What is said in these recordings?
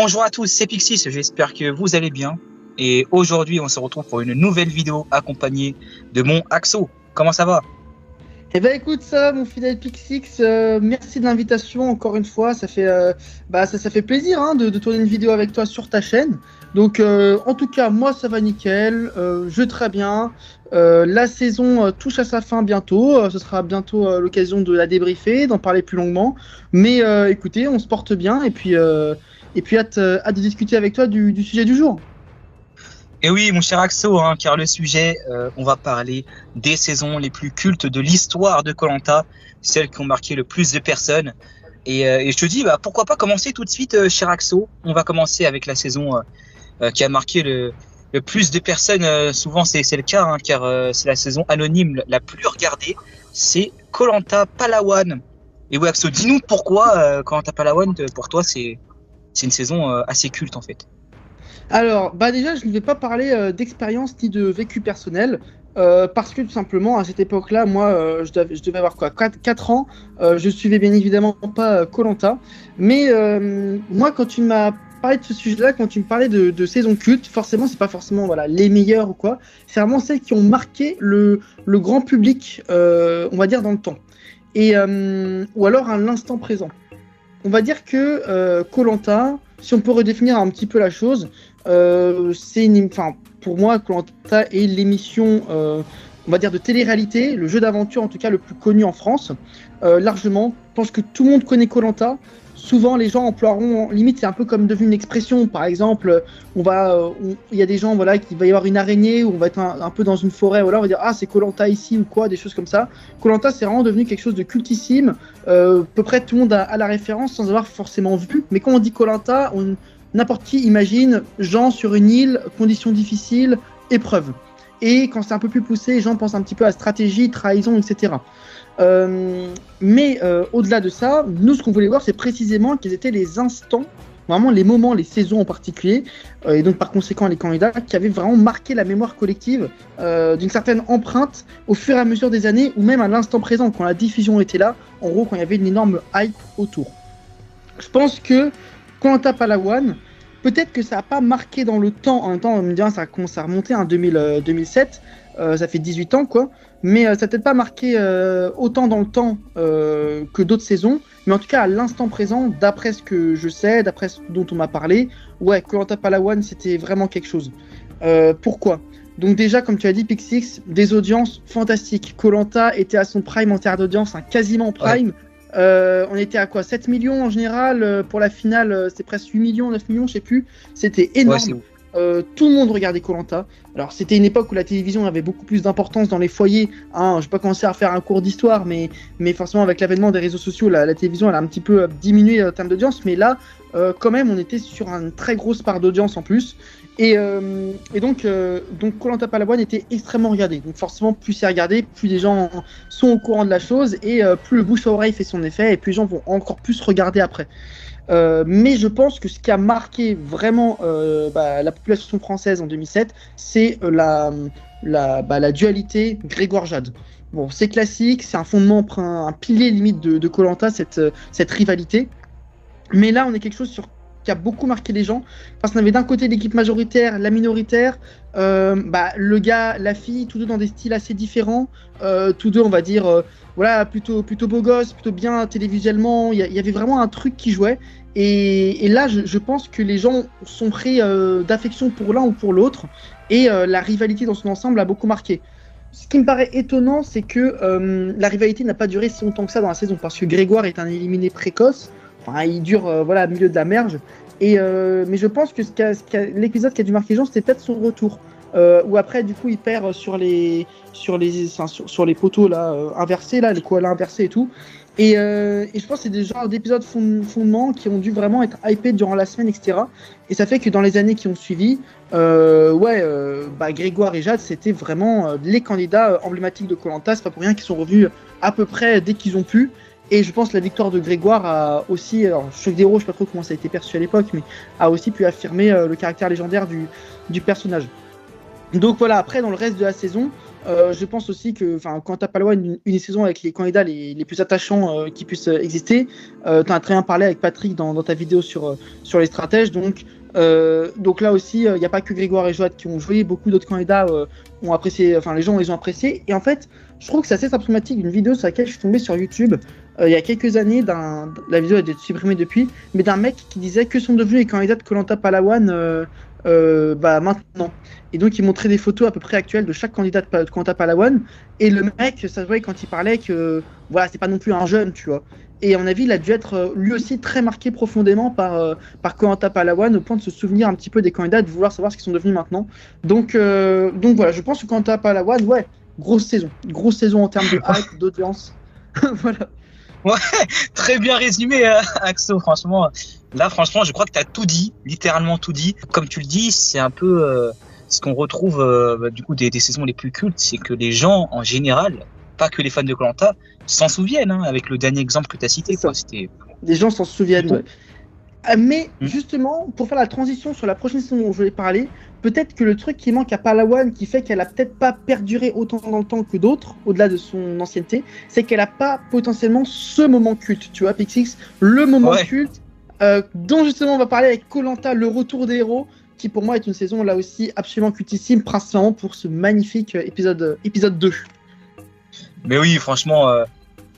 Bonjour à tous, c'est Pixis, j'espère que vous allez bien. Et aujourd'hui, on se retrouve pour une nouvelle vidéo accompagnée de mon Axo. Comment ça va? Eh ben écoute ça, mon fidèle Pixix, merci de l'invitation encore une fois. Ça fait plaisir hein, de tourner une vidéo avec toi sur ta chaîne. Donc en tout cas, moi ça va nickel, je vais très bien. La saison touche à sa fin bientôt. Ce sera bientôt l'occasion de la débriefer, d'en parler plus longuement. Mais écoutez, on se porte bien et puis hâte de discuter avec toi du sujet du jour. Et oui, mon cher Axo, hein, car le sujet, on va parler des saisons les plus cultes de l'histoire de koh, celles qui ont marqué le plus de personnes. Et je te dis, pourquoi pas commencer tout de suite, cher Axo. On va commencer avec la saison qui a marqué le plus de personnes. Souvent, c'est le cas, hein, car c'est la saison anonyme la plus regardée. C'est koh Palawan. Et oui, Axo, dis-nous pourquoi koh Palawan, pour toi, c'est une saison assez culte, en fait. Alors, déjà, je ne vais pas parler d'expérience ni de vécu personnel, parce que tout simplement, à cette époque-là, moi, je devais avoir quoi, 4 ans, je suivais bien évidemment pas koh, mais moi, quand tu m'as parlé de ce sujet-là, quand tu me parlais de saisons cultes, forcément, c'est pas forcément voilà, les meilleures ou quoi, c'est vraiment celles qui ont marqué le grand public, on va dire, dans le temps, ou alors à l'instant présent. On va dire que koh, si on peut redéfinir un petit peu la chose, pour moi, koh est l'émission, on va dire, de télé-réalité, le jeu d'aventure en tout cas le plus connu en France, largement. Je pense que tout le monde connaît koh. Souvent, les gens emploieront, limite, c'est un peu comme devenu une expression. Par exemple, il y a des gens, voilà, qu'il va y avoir une araignée, ou on va être un peu dans une forêt, voilà, on va dire ah c'est koh ici ou quoi, des choses comme ça. Koh, c'est vraiment devenu quelque chose de cultissime. À peu près tout le monde a la référence sans avoir forcément vu. Mais quand on dit koh, n'importe qui imagine gens sur une île, conditions difficiles, épreuves. Et quand c'est un peu plus poussé, les gens pensent un petit peu à stratégie, trahison, etc. Mais au-delà de ça, nous, ce qu'on voulait voir, c'est précisément quels étaient les instants, vraiment les moments, les saisons en particulier, et donc par conséquent les candidats, qui avaient vraiment marqué la mémoire collective d'une certaine empreinte au fur et à mesure des années, ou même à l'instant présent, quand la diffusion était là, en gros, quand il y avait une énorme hype autour. Je pense que koh Palawan, peut-être que ça n'a pas marqué dans le temps. En même temps, on me dit, ça commence à remonter en 2007, ça fait 18 ans, quoi. Mais ça n'a peut-être pas marqué autant dans le temps que d'autres saisons. Mais en tout cas, à l'instant présent, d'après ce que je sais, d'après ce dont on m'a parlé, ouais, koh Palawan, c'était vraiment quelque chose. Pourquoi ? Donc déjà, comme tu as dit, Pixix, des audiences fantastiques. Koh était à son prime en termes d'audience, hein, quasiment prime. Ouais. On était à quoi, 7 millions en général, pour la finale, c'était presque 8 millions, 9 millions, je sais plus. C'était énorme. Ouais, tout le monde regardait koh. Alors c'était une époque où la télévision avait beaucoup plus d'importance dans les foyers. Hein, je vais pas commencer à faire un cours d'histoire, mais forcément avec l'avènement des réseaux sociaux, la télévision elle a un petit peu diminué en termes d'audience. Mais là, quand même, on était sur une très grosse part d'audience en plus. Et donc koh Palawan était extrêmement regardé. Donc forcément, plus c'est regardé, plus les gens sont au courant de la chose et plus le bouche à oreille fait son effet et plus les gens vont encore plus regarder après. Mais je pense que ce qui a marqué vraiment la population française en 2007, c'est la dualité Grégoire-Jade. Bon, c'est classique, c'est un fondement, un pilier limite de koh, cette rivalité. Mais là, on est quelque chose qui a beaucoup marqué les gens, parce qu'on avait d'un côté l'équipe majoritaire, la minoritaire, le gars, la fille, tous deux dans des styles assez différents, tous deux on va dire voilà, plutôt beau gosse, plutôt bien télévisuellement, il y avait vraiment un truc qui jouait, et là je pense que les gens sont pris d'affection pour l'un ou pour l'autre, et la rivalité dans son ensemble a beaucoup marqué. Ce qui me paraît étonnant, c'est que la rivalité n'a pas duré si longtemps que ça dans la saison, parce que Grégoire est un éliminé précoce. Enfin, il dure au milieu de la merge. Mais je pense que l'épisode qui a dû marquer les gens, c'était peut-être son retour. Où après, du coup, il perd sur les poteaux là, inversés, là, les koalas inversés et tout. Et je pense que c'est des genres d'épisodes fondements qui ont dû vraiment être hypés durant la semaine, etc. Et ça fait que dans les années qui ont suivi, Grégoire et Jade, c'était vraiment les candidats emblématiques de koh. C'est pas pour rien qu'ils sont revenus à peu près dès qu'ils ont pu. Et je pense que la victoire de Grégoire a aussi, alors Choc des héros, je sais pas trop comment ça a été perçu à l'époque, mais a aussi pu affirmer le caractère légendaire du personnage. Donc voilà, après dans le reste de la saison, Je pense aussi que quand t'as Palawan une saison avec les candidats les plus attachants qui puissent exister, tu as très bien parlé avec Patrick dans ta vidéo sur les stratèges. Donc là aussi, il n'y a pas que Grégoire et Joad qui ont joué, beaucoup d'autres candidats ont apprécié, les gens les ont appréciés. Et en fait, je trouve que c'est assez symptomatique d'une vidéo sur laquelle je suis tombé sur YouTube il y a quelques années. La vidéo a été supprimée depuis, mais d'un mec qui disait que sont devenus les candidats de Koh-Lanta Palawan maintenant. Et donc il montrait des photos à peu près actuelles de chaque candidat de Koh-Lanta Palawan. Et le mec, ça se voyait quand il parlait que voilà, c'est pas non plus un jeune, tu vois. Et à mon avis, il a dû être lui aussi très marqué profondément par Koh-Lanta Palawan au point de se souvenir un petit peu des candidats, de vouloir savoir ce qu'ils sont devenus maintenant. Donc voilà, je pense que Koh-Lanta Palawan, ouais, grosse saison en termes de hype, d'audience. Voilà. Ouais, très bien résumé, Axo, franchement. Là, franchement, je crois que tu as tout dit, littéralement tout dit. Comme tu le dis, c'est un peu ce qu'on retrouve du coup des saisons les plus cultes, c'est que les gens, en général, pas que les fans de Koh-Lanta, s'en souviennent, avec le dernier exemple que tu as cité. Quoi. C'était... Les gens s'en souviennent, ouais. Mais justement, pour faire la transition sur la prochaine saison dont je voulais parler, peut-être que le truc qui manque à Palawan, qui fait qu'elle a peut-être pas perduré autant dans le temps que d'autres, au-delà de son ancienneté, c'est qu'elle a pas potentiellement ce moment culte, tu vois, Pixix, le moment culte dont justement on va parler avec Koh-Lanta, le retour des héros, qui pour moi est une saison là aussi absolument cultissime, principalement pour ce magnifique épisode 2. Mais oui, franchement,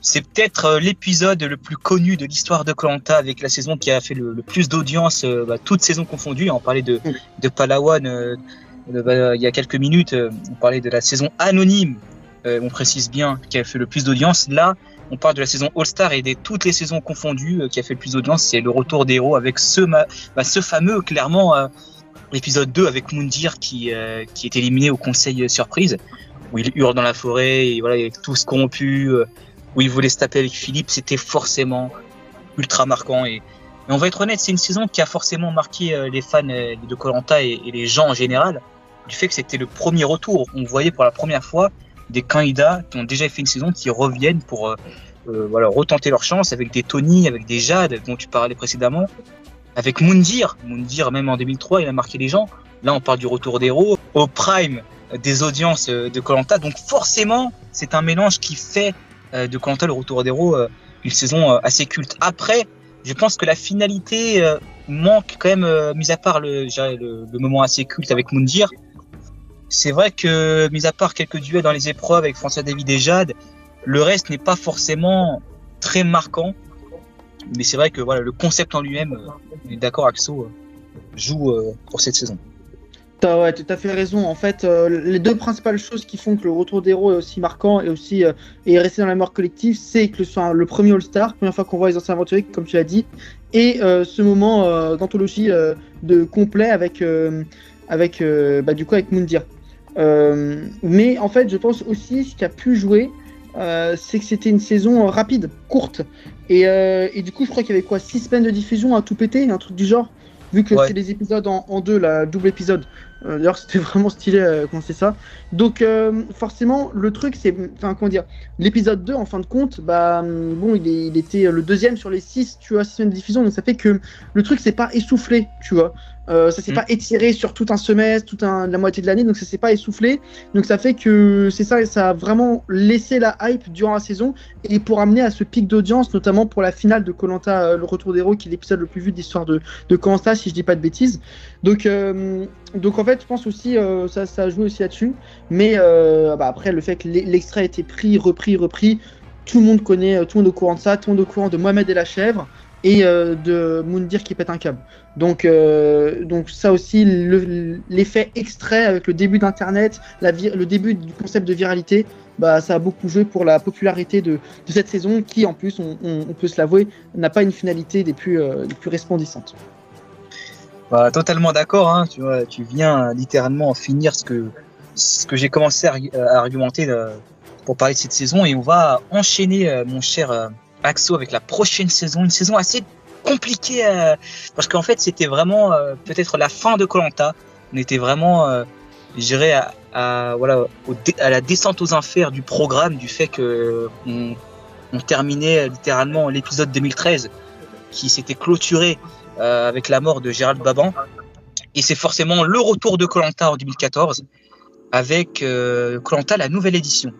c'est peut-être l'épisode le plus connu de l'histoire de Koh-Lanta, avec la saison qui a fait le plus d'audience, toutes saisons confondues. On parlait de Palawan il y a quelques minutes, on parlait de la saison anonyme, on précise bien, qui a fait le plus d'audience. Là, on parle de la saison All-Star et de toutes les saisons confondues qui a fait le plus d'audience. C'est le retour des héros avec ce fameux, clairement, épisode 2 avec Moundir qui est éliminé au conseil surprise, où il hurle dans la forêt et voilà, avec tous corrompus, où il voulait se taper avec Philippe. C'était forcément ultra marquant. Et on va être honnête, c'est une saison qui a forcément marqué les fans de Koh-Lanta et les gens en général, du fait que c'était le premier retour. On voyait pour la première fois des candidats qui ont déjà fait une saison qui reviennent pour retenter leur chance, avec des Tony, avec des Jade dont tu parlais précédemment, avec Moundir même en 2003 il a marqué les gens. Là on parle du retour des héros au prime des audiences de Koh-Lanta, donc forcément c'est un mélange qui fait de Koh-Lanta le retour des héros une saison assez culte. Après, je pense que la finalité manque quand même, mis à part le moment assez culte avec Moundir. C'est vrai que, mis à part quelques duels dans les épreuves avec François David et Jade, le reste n'est pas forcément très marquant. Mais c'est vrai que voilà, le concept en lui-même, on est d'accord, Axo, joue pour cette saison. Ouais, tu as fait raison. En fait, les deux principales choses qui font que le retour des héros est aussi marquant et aussi est resté dans la mémoire collective, c'est que ce soit le premier All-Star, première fois qu'on voit les anciens aventuriers, comme tu l'as dit, et ce moment d'anthologie de complet avec Moundir. Mais en fait, je pense aussi ce qui a pu jouer, c'est que c'était une saison rapide, courte, et du coup, je crois qu'il y avait 6 semaines de diffusion à tout péter, un truc du genre. Vu que c'est des épisodes en deux, la double épisode. D'ailleurs, c'était vraiment stylé quand c'est ça. Donc, forcément, le truc, c'est. L'épisode 2, en fin de compte, il était le deuxième sur les 6, tu vois, 6 semaines de diffusion. Donc, ça fait que le truc, c'est pas essoufflé, tu vois. Ça s'est pas étiré sur tout un semestre, la moitié de l'année, donc ça s'est pas essoufflé. Donc ça fait que ça a vraiment laissé la hype durant la saison et pour amener à ce pic d'audience, notamment pour la finale de Koh-Lanta, le retour des héros, qui est l'épisode le plus vu de l'histoire de Koh-Lanta, si je dis pas de bêtises. Donc en fait, je pense aussi ça a joué aussi là-dessus. Mais après, le fait que l'extrait a été repris, tout le monde connaît, tout le monde est au courant de ça, tout le monde est au courant de Mohamed et la chèvre et de Moundir qui pète un câble. Donc ça aussi, l'effet extrait avec le début d'Internet, le début du concept de viralité, ça a beaucoup joué pour la popularité de cette saison qui, en plus, on peut se l'avouer, n'a pas une finalité des plus resplendissantes. Totalement d'accord, tu vois, tu viens littéralement finir ce que j'ai commencé à argumenter pour parler de cette saison, et on va enchaîner, mon cher Axo, avec la prochaine saison, une saison assez compliquée parce qu'en fait c'était vraiment peut-être la fin de Koh-Lanta. On était vraiment je dirais à la descente aux enfers du programme, du fait que on terminait littéralement l'épisode 2013 qui s'était clôturé avec la mort de Gérald Baban, et c'est forcément le retour de Koh-Lanta en 2014. avec koh la nouvelle édition.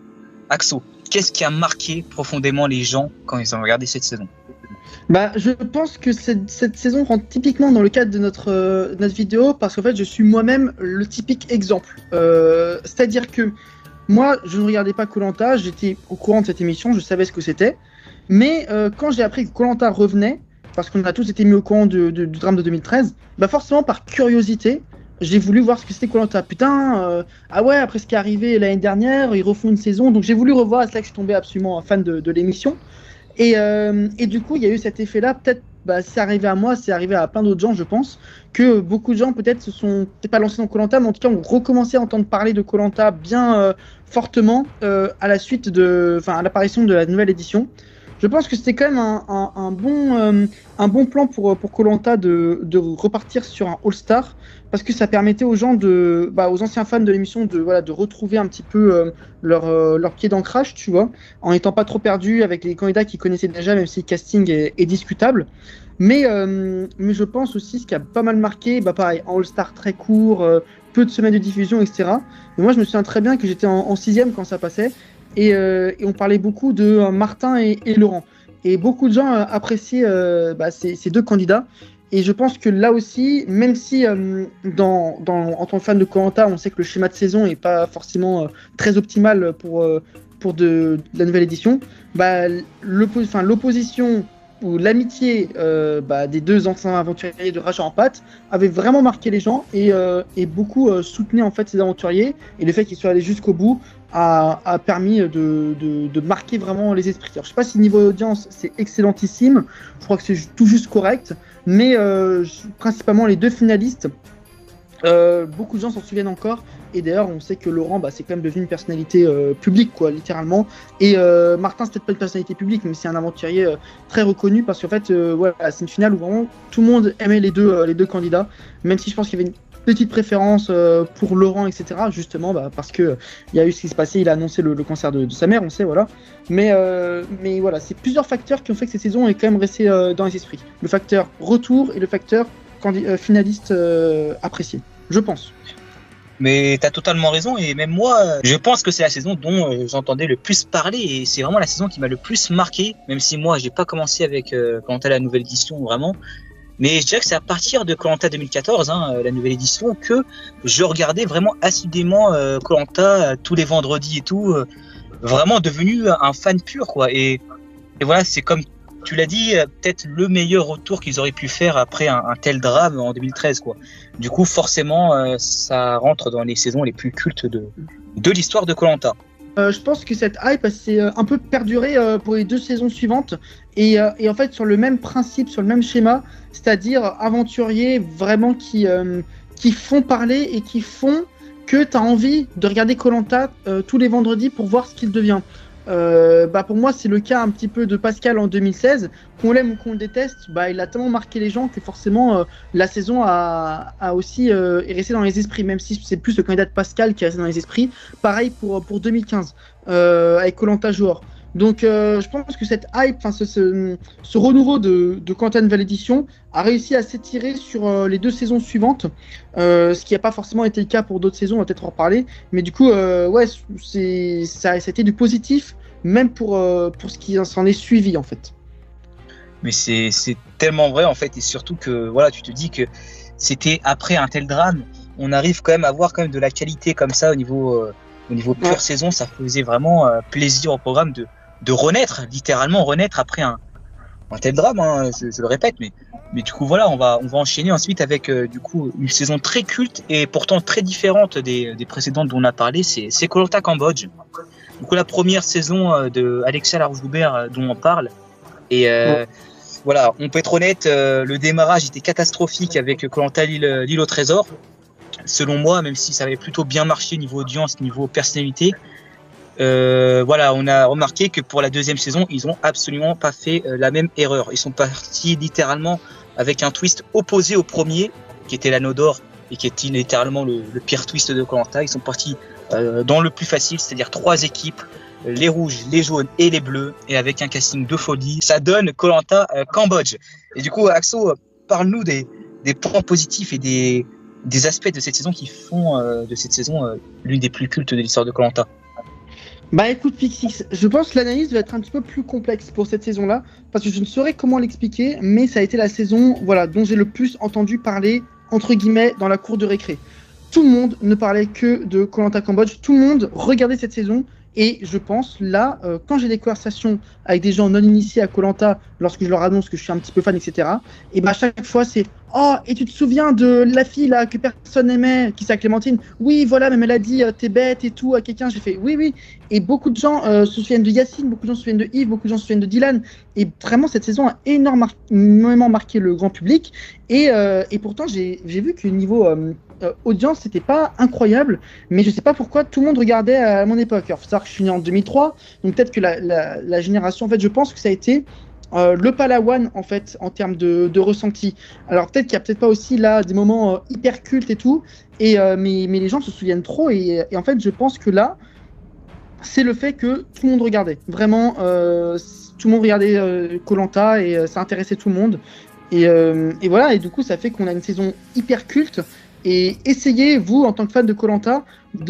Axo, qu'est-ce qui a marqué profondément les gens quand ils ont regardé cette saison? Bah, je pense que cette saison rentre typiquement dans le cadre de notre vidéo parce qu'en fait, je suis moi-même le typique exemple. C'est-à-dire que moi, je ne regardais pas koh, j'étais au courant de cette émission, je savais ce que c'était. Mais quand j'ai appris que koh revenait, parce qu'on a tous été mis au courant du drame de 2013, bah forcément par curiosité, j'ai voulu voir ce que c'était koh. Putain, ah ouais, après ce qui est arrivé l'année dernière, ils refont une saison, donc j'ai voulu revoir, c'est là que je suis tombé absolument fan de l'émission. Et du coup, il y a eu cet effet-là, peut-être, bah, c'est arrivé à moi, c'est arrivé à plein d'autres gens, je pense, que beaucoup de gens peut-être se sont, peut-être pas lancés dans koh, mais en tout cas ont recommencé à entendre parler de koh bien fortement à la suite à l'apparition de la nouvelle édition. Je pense que c'était quand même un bon plan pour koh de repartir sur un All-Star parce que ça permettait aux gens aux anciens fans de l'émission de retrouver un petit peu leur pied d'ancrage, tu vois, en n'étant pas trop perdus avec les candidats qu'ils connaissaient déjà, même si le casting est discutable. Mais je pense aussi ce qui a pas mal marqué, pareil, un All-Star très court, peu de semaines de diffusion, etc. Et moi, je me souviens très bien que j'étais en 6e quand ça passait. Et on parlait beaucoup de Martin et Laurent. Et beaucoup de gens appréciaient ces deux candidats. Et je pense que là aussi, même si en tant que fan de koh, on sait que le schéma de saison n'est pas forcément très optimal pour de la nouvelle édition, l'opposition ou l'amitié des deux anciens aventuriers de Rage en pâte avait vraiment marqué les gens et beaucoup soutenaient en fait ces aventuriers. Et le fait qu'ils soient allés jusqu'au bout a permis de marquer vraiment les esprits. Alors, je ne sais pas si niveau audience c'est excellentissime, je crois que c'est tout juste correct, mais principalement les deux finalistes, beaucoup de gens s'en souviennent encore. Et d'ailleurs, on sait que Laurent, c'est quand même devenu une personnalité publique, quoi, littéralement. Et Martin, c'est peut-être pas une personnalité publique, mais c'est un aventurier très reconnu parce qu'en fait, c'est une finale où vraiment tout le monde aimait les deux candidats, même si je pense qu'il y avait une petite préférence pour Laurent, etc. Justement, parce que il y a eu ce qui s'est passé, il a annoncé le cancer de sa mère, on sait, voilà. Mais voilà, c'est plusieurs facteurs qui ont fait que cette saison est quand même restée dans les esprits. Le facteur retour et le facteur finaliste apprécié, je pense. Mais t'as totalement raison, et même moi, je pense que c'est la saison dont j'entendais le plus parler, et c'est vraiment la saison qui m'a le plus marqué, même si moi j'ai pas commencé avec koh la nouvelle édition vraiment. Mais je dirais que c'est à partir de koh 2014, la nouvelle édition, que je regardais vraiment assidément koh tous les vendredis et tout, vraiment devenu un fan pur, quoi. Et voilà, c'est comme tu l'as dit, peut-être le meilleur retour qu'ils auraient pu faire après un tel drame en 2013, quoi. Du coup, forcément, ça rentre dans les saisons les plus cultes de l'histoire de koh. Je pense que cette hype s'est un peu perdurée pour les deux saisons suivantes et en fait sur le même principe, sur le même schéma, c'est-à-dire aventuriers vraiment qui font parler et qui font que tu as envie de regarder koh tous les vendredis pour voir ce qu'il devient. Pour moi, c'est le cas un petit peu de Pascal en 2016. Qu'on l'aime ou qu'on le déteste, il a tellement marqué les gens que forcément la saison a aussi est restée dans les esprits, même si c'est plus le candidat de Pascal qui est resté dans les esprits. Pareil pour 2015 avec koh Johor. Donc je pense que cette hype, ce renouveau de koh nouvelle édition a réussi à s'étirer sur les deux saisons suivantes, ce qui n'a pas forcément été le cas pour d'autres saisons, on va peut-être en reparler, mais du coup ça a été du positif même pour ce qui s'en est suivi en fait. Mais c'est tellement vrai en fait, et surtout que voilà, tu te dis que c'était après un tel drame, on arrive quand même à voir quand même de la qualité comme ça au niveau pure saison. Ça faisait vraiment plaisir au programme de renaître, littéralement renaître après un tel drame, je le répète, mais du coup voilà, on va enchaîner ensuite avec du coup une saison très culte et pourtant très différente des précédentes dont on a parlé, c'est koh Cambodge. Du coup la première saison de Alexia Larouche-Joubert dont on parle, et voilà, on peut être honnête, le démarrage était catastrophique avec koh l'île au trésor, selon moi, même si ça avait plutôt bien marché niveau audience, niveau personnalité. Voilà, on a remarqué que pour la deuxième saison, ils ont absolument pas fait la même erreur. Ils sont partis littéralement avec un twist opposé au premier, qui était l'anneau d'or et qui était littéralement le pire twist de koh. Ils sont partis dans le plus facile, c'est-à-dire 3 équipes, les rouges, les jaunes et les bleus, et avec un casting de folie. Ça donne koh Cambodge. Et du coup, Axo, parle-nous des points positifs et des aspects de cette saison qui font de cette saison l'une des plus cultes de l'histoire de koh-lanta? Bah écoute Pixix, je pense que l'analyse va être un petit peu plus complexe pour cette saison-là, parce que je ne saurais comment l'expliquer, mais ça a été la saison voilà, dont j'ai le plus entendu parler, entre guillemets, dans la cour de récré. Tout le monde ne parlait que de koh-lanta Cambodge, tout le monde regardait cette saison, et je pense, là, quand j'ai des conversations avec des gens non initiés à koh-lanta, lorsque je leur annonce que je suis un petit peu fan, etc., et bah à chaque fois c'est « Oh, et tu te souviens de la fille là que personne n'aimait, qui s'appelle Clémentine? Oui, voilà, même elle a dit t'es bête et tout à quelqu'un. » J'ai fait « Oui, oui. » Et beaucoup de gens se souviennent de Yacine, beaucoup de gens se souviennent de Yves, beaucoup de gens se souviennent de Dylan. Et vraiment, cette saison a énormément marqué le grand public. Et pourtant, j'ai vu que niveau audience, c'était pas incroyable. Mais je sais pas pourquoi tout le monde regardait à mon époque. Alors, faut savoir que je suis né en 2003. Donc peut-être que la génération, en fait, je pense que ça a été le Palawan en fait en termes de ressenti. Alors peut-être qu'il y a peut-être pas aussi là des moments hyper cultes et tout, mais les gens se souviennent trop et en fait je pense que là c'est le fait que tout le monde regardait vraiment, tout le monde regardait koh-lanta et ça intéressait tout le monde et voilà et du coup ça fait qu'on a une saison hyper culte. Et essayez, vous, en tant que fan de koh-lanta,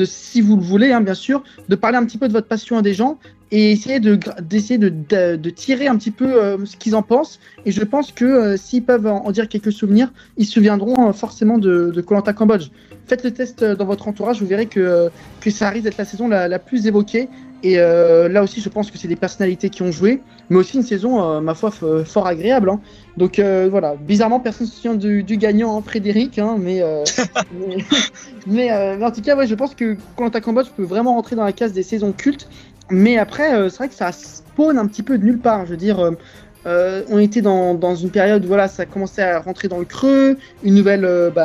si vous le voulez, hein, bien sûr, de parler un petit peu de votre passion à des gens et essayer d'essayer de tirer un petit peu ce qu'ils en pensent. Et je pense que s'ils peuvent en dire quelques souvenirs, ils se souviendront forcément de koh-lanta Cambodge. Faites le test dans votre entourage, vous verrez que ça risque d'être la saison la plus évoquée. Et là aussi, je pense que c'est des personnalités qui ont joué, mais aussi une saison, ma foi, fort agréable. Hein. Donc voilà, bizarrement, personne ne se souvient du gagnant, hein, Frédéric, hein, mais en tout cas, ouais, je pense que koh-lanta Cambodge peut vraiment rentrer dans la case des saisons cultes. Mais après, c'est vrai que ça spawn un petit peu de nulle part. Je veux dire, on était dans une période, voilà, ça commençait à rentrer dans le creux, une nouvelle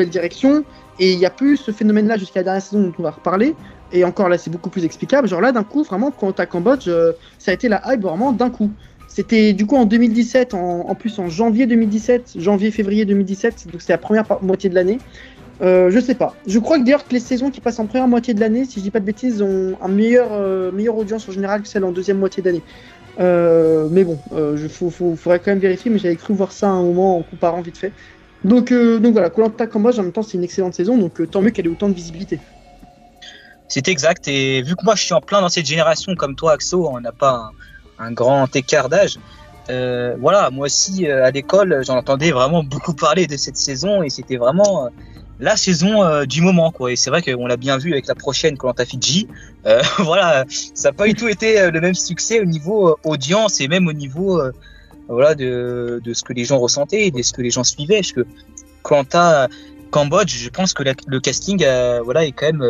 direction, et il n'y a plus ce phénomène-là jusqu'à la dernière saison dont on va reparler. Et encore là, c'est beaucoup plus explicable. Genre là, d'un coup, vraiment, koh-lanta Cambodge, ça a été la hype vraiment d'un coup. C'était du coup en 2017, en plus en janvier 2017, janvier-février 2017, donc c'était la première moitié de l'année. Je sais pas. Je crois que d'ailleurs que les saisons qui passent en première moitié de l'année, si je dis pas de bêtises, ont un meilleure audience en général que celle en deuxième moitié d'année. Mais bon, faudrait quand même vérifier, mais j'avais cru voir ça à un moment en comparant vite fait. Donc voilà, koh-lanta Cambodge en même temps c'est une excellente saison, donc tant mieux qu'elle ait autant de visibilité. C'est exact, et vu que moi je suis en plein dans cette génération comme toi Axo, on n'a pas un grand écart d'âge. Voilà, moi aussi à l'école j'en entendais vraiment beaucoup parler de cette saison et c'était vraiment la saison du moment quoi. Et c'est vrai qu'on l'a bien vu avec la prochaine koh-lanta Fidji. Voilà, ça n'a pas du tout été le même succès au niveau audience et même au niveau voilà de ce que les gens ressentaient, de ce que les gens suivaient. Parce que koh-lanta Cambodge, je pense que le casting voilà, est quand même,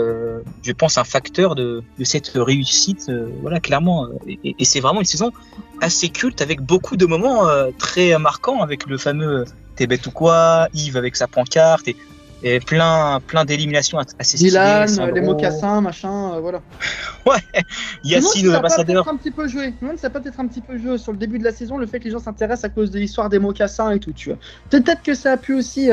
je pense, un facteur de cette réussite, voilà, clairement. Et c'est vraiment une saison assez culte avec beaucoup de moments très marquants, avec le fameux T'es bête ou quoi, Yves avec sa pancarte et plein d'éliminations assez stylées. Dylan, les mocassins, machin, voilà. Ouais, Yacine, l'ambassadeur. Ça peut être un petit peu joué sur le début de la saison, le fait que les gens s'intéressent à cause de l'histoire des mocassins et tout, tu vois. Peut-être que ça a pu aussi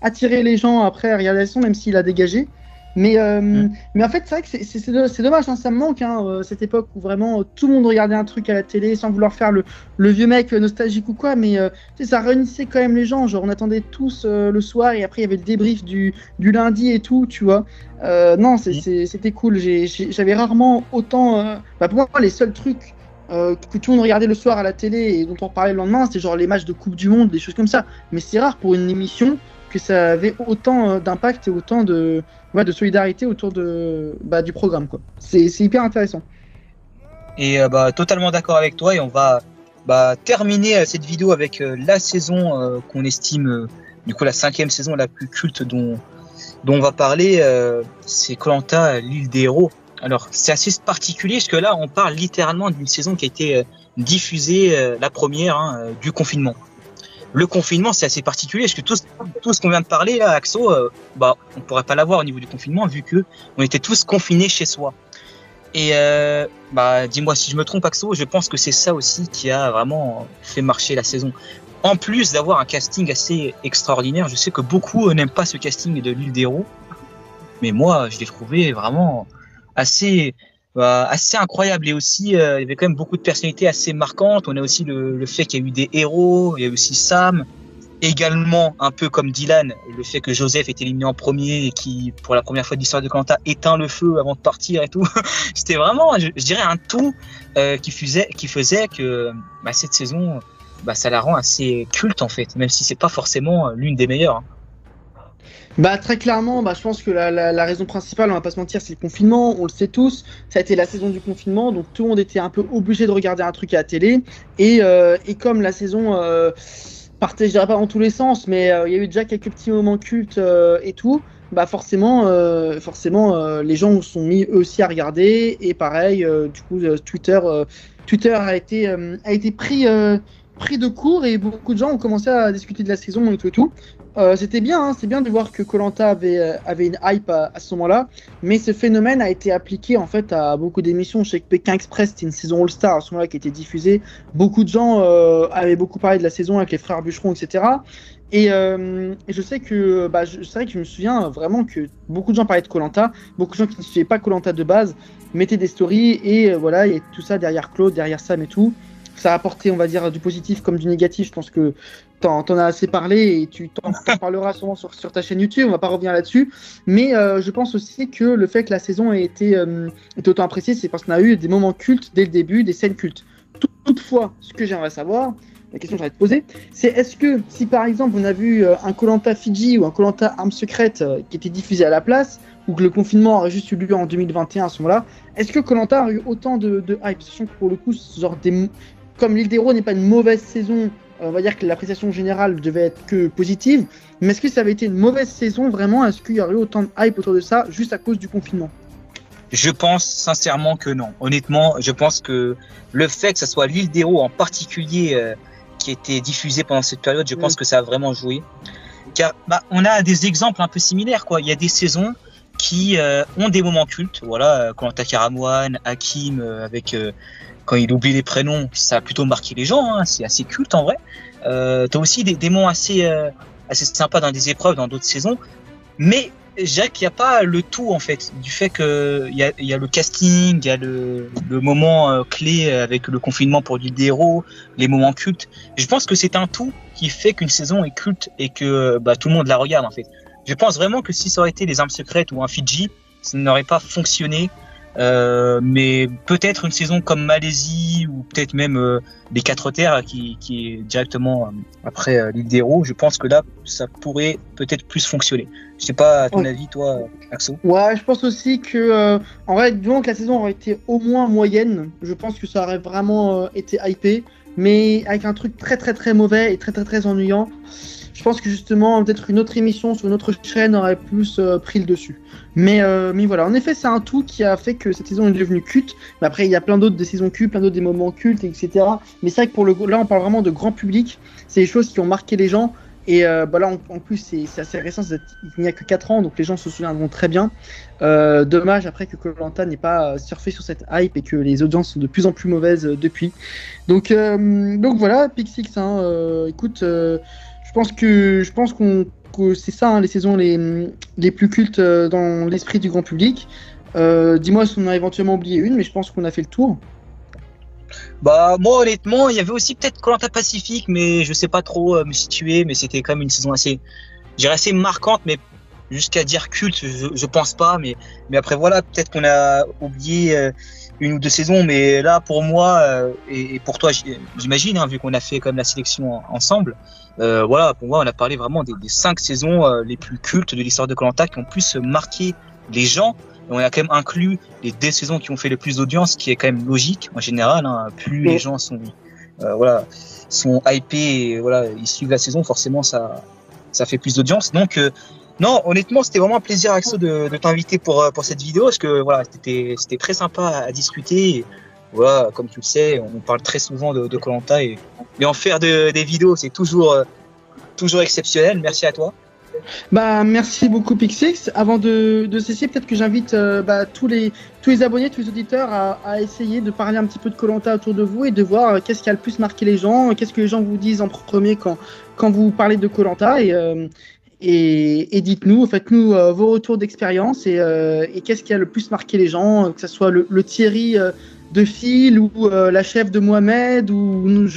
attirer les gens après à regarder la saison, même s'il a dégagé. Mais en fait, c'est vrai que c'est dommage, hein, ça me manque, hein, cette époque où vraiment tout le monde regardait un truc à la télé sans vouloir faire le vieux mec nostalgique ou quoi, mais ça réunissait quand même les gens. Genre, on attendait tous le soir et après il y avait le débrief du lundi et tout, tu vois. Non, c'était cool. J'avais rarement autant. Pour moi, les seuls trucs que tout le monde regardait le soir à la télé et dont on parlait le lendemain, c'était genre les matchs de Coupe du Monde, des choses comme ça. Mais c'est rare pour une émission que ça avait autant d'impact et autant de solidarité autour du programme, quoi. C'est hyper intéressant. Et totalement d'accord avec toi, et on va terminer cette vidéo avec la saison qu'on estime du coup la 5e saison la plus culte dont on va parler, c'est koh-lanta l'île des héros. Alors c'est assez particulier parce que là on parle littéralement d'une saison qui a été diffusée la première du confinement. Le confinement, c'est assez particulier parce que tout ce qu'on vient de parler là, Axo, on pourrait pas l'avoir au niveau du confinement vu que on était tous confinés chez soi. Et dis-moi si je me trompe, Axo, je pense que c'est ça aussi qui a vraiment fait marcher la saison. En plus d'avoir un casting assez extraordinaire, je sais que beaucoup n'aiment pas ce casting de l'île des héros, mais moi, je l'ai trouvé vraiment assez incroyable. Et aussi il y avait quand même beaucoup de personnalités assez marquantes. On a aussi le fait qu'il y a eu des héros, il y a aussi Sam, également, un peu comme Dylan, le fait que Joseph est éliminé en premier et qui, pour la première fois de l'histoire de Koh-Lanta, éteint le feu avant de partir et tout. C'était vraiment, je dirais, un tout qui faisait que cette saison, ça la rend assez culte en fait, même si c'est pas forcément l'une des meilleures. Hein. Bah très clairement, je pense que la raison principale, on va pas se mentir, c'est le confinement, on le sait tous, ça a été la saison du confinement, donc tout le monde était un peu obligé de regarder un truc à la télé, et comme la saison partait, je dirais pas dans tous les sens, mais il y a eu déjà quelques petits moments cultes et tout, forcément, les gens se sont mis eux aussi à regarder, et pareil, du coup Twitter a été pris de court, et beaucoup de gens ont commencé à discuter de la saison et tout et tout. C'était bien, hein, c'est bien de voir que Koh-Lanta avait une hype à ce moment-là, mais ce phénomène a été appliqué en fait à beaucoup d'émissions. Je sais que Pékin Express, c'était une saison All-Star à ce moment-là qui était diffusée. Beaucoup de gens avaient beaucoup parlé de la saison avec les frères Bûcheron, etc. Et je sais que, c'est vrai que je me souviens vraiment que beaucoup de gens parlaient de Koh-Lanta, beaucoup de gens qui ne suivaient pas Koh-Lanta de base mettaient des stories et voilà, il y a tout ça derrière Claude, derrière Sam et tout. Ça a apporté, on va dire, du positif comme du négatif. Je pense que t'en as assez parlé et tu t'en parleras sûrement sur ta chaîne YouTube. On va pas revenir là-dessus. Mais je pense aussi que le fait que la saison ait été autant appréciée, c'est parce qu'on a eu des moments cultes dès le début, des scènes cultes. Toutefois, ce que j'aimerais savoir, la question que j'aurais te poser, c'est est-ce que si par exemple on a vu un Koh-Lanta Fidji ou un Koh-Lanta Armes Secrètes qui était diffusé à la place, ou que le confinement aurait juste eu lieu en 2021 à ce moment-là, est-ce que Koh-Lanta a eu autant de hype, sachant que pour le coup, comme l'île d'Hérault n'est pas une mauvaise saison, on va dire que l'appréciation générale devait être que positive, mais est-ce que ça avait été une mauvaise saison vraiment? Est-ce qu'il y aurait eu autant de hype autour de ça juste à cause du confinement? Je pense sincèrement que non. Honnêtement, je pense que le fait que ce soit l'île d'Hérault en particulier qui était diffusée pendant cette période, je pense que ça a vraiment joué. Car on a des exemples un peu similaires, quoi. Il y a des saisons qui ont des moments cultes. Voilà, Koh-Lanta Karamoan, Hakim avec quand il oublie les prénoms, ça a plutôt marqué les gens. Hein, c'est assez culte en vrai. T'as aussi des moments assez sympas dans des épreuves, dans d'autres saisons. Mais je dirais qu'il n'y a pas le tout en fait, du fait qu'il y a le casting, il y a le moment clé avec le confinement pour l'île des héros, les moments cultes. Je pense que c'est un tout qui fait qu'une saison est culte et que tout le monde la regarde en fait. Je pense vraiment que si ça aurait été les Armes Secrètes ou un Fidji, ça n'aurait pas fonctionné. Mais peut-être une saison comme Malaisie ou peut-être même les Quatre Terres qui est directement après l'île des héros, je pense que là ça pourrait peut-être plus fonctionner. Je sais pas à ton avis toi, Axo. Ouais, je pense aussi que en vrai, disons que la saison aurait été au moins moyenne, je pense que ça aurait vraiment été hypé, mais avec un truc très très très mauvais et très très très ennuyant. Je pense que justement, peut-être une autre émission sur une autre chaîne aurait plus pris le dessus. Mais voilà, en effet, c'est un tout qui a fait que cette saison est devenue culte. Mais après, il y a plein d'autres des saisons cultes, plein d'autres des moments cultes, etc. Mais c'est vrai que là, on parle vraiment de grand public. C'est des choses qui ont marqué les gens. Et là, en plus, c'est assez récent. Il n'y a que 4 ans, donc les gens se souviendront très bien. Dommage après que Koh-Lanta n'ait pas surfé sur cette hype et que les audiences sont de plus en plus mauvaises depuis. Donc voilà, Pixix. Écoute. Je pense que c'est ça, hein, les saisons les plus cultes dans l'esprit du grand public. Dis-moi si on a éventuellement oublié une, mais je pense qu'on a fait le tour. Moi honnêtement, il y avait aussi peut-être Koh-Lanta Pacifique, mais je sais pas trop me situer, mais c'était quand même une saison assez, je dirais assez marquante, mais jusqu'à dire culte, je pense pas, mais après voilà, peut-être qu'on a oublié une ou deux saisons, mais là pour moi et pour toi j'imagine, hein, vu qu'on a fait comme la sélection ensemble, voilà, pour moi on a parlé vraiment des 5 saisons les plus cultes de l'histoire de Koh-Lanta qui ont plus marqué les gens. Et on a quand même inclus les 2 saisons qui ont fait le plus d'audience, qui est quand même logique en général, hein, plus les gens sont sont hypés et voilà, ils suivent la saison, forcément ça fait plus d'audience. Donc non, honnêtement, c'était vraiment un plaisir, Axo, de t'inviter pour cette vidéo, parce que voilà, c'était très sympa à discuter. Et, voilà, comme tu le sais, on parle très souvent de Koh-Lanta et en faire des vidéos, c'est toujours exceptionnel. Merci à toi. Merci beaucoup Pixix. Avant de cesser, peut-être que j'invite tous les abonnés, tous les auditeurs à essayer de parler un petit peu de Koh-Lanta autour de vous et de voir qu'est-ce qui a le plus marqué les gens, qu'est-ce que les gens vous disent en premier quand vous parlez de Koh-Lanta et dites-nous, faites-nous vos retours d'expérience et qu'est-ce qui a le plus marqué les gens, que ce soit le Thierry de Phil ou la chef de Mohamed ou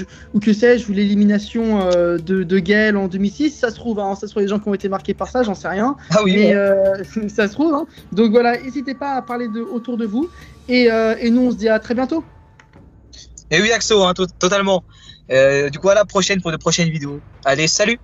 que sais-je, ou l'élimination de Gaël en 2006. Ça se trouve, hein, ça se trouve, les gens qui ont été marqués par ça, j'en sais rien. Ah oui, Mais ouais. ça se trouve. Hein. Donc voilà, n'hésitez pas à parler autour de vous. Et nous, on se dit à très bientôt. Et oui, Axo, hein, totalement. Du coup, à la prochaine pour de prochaines vidéos. Allez, salut!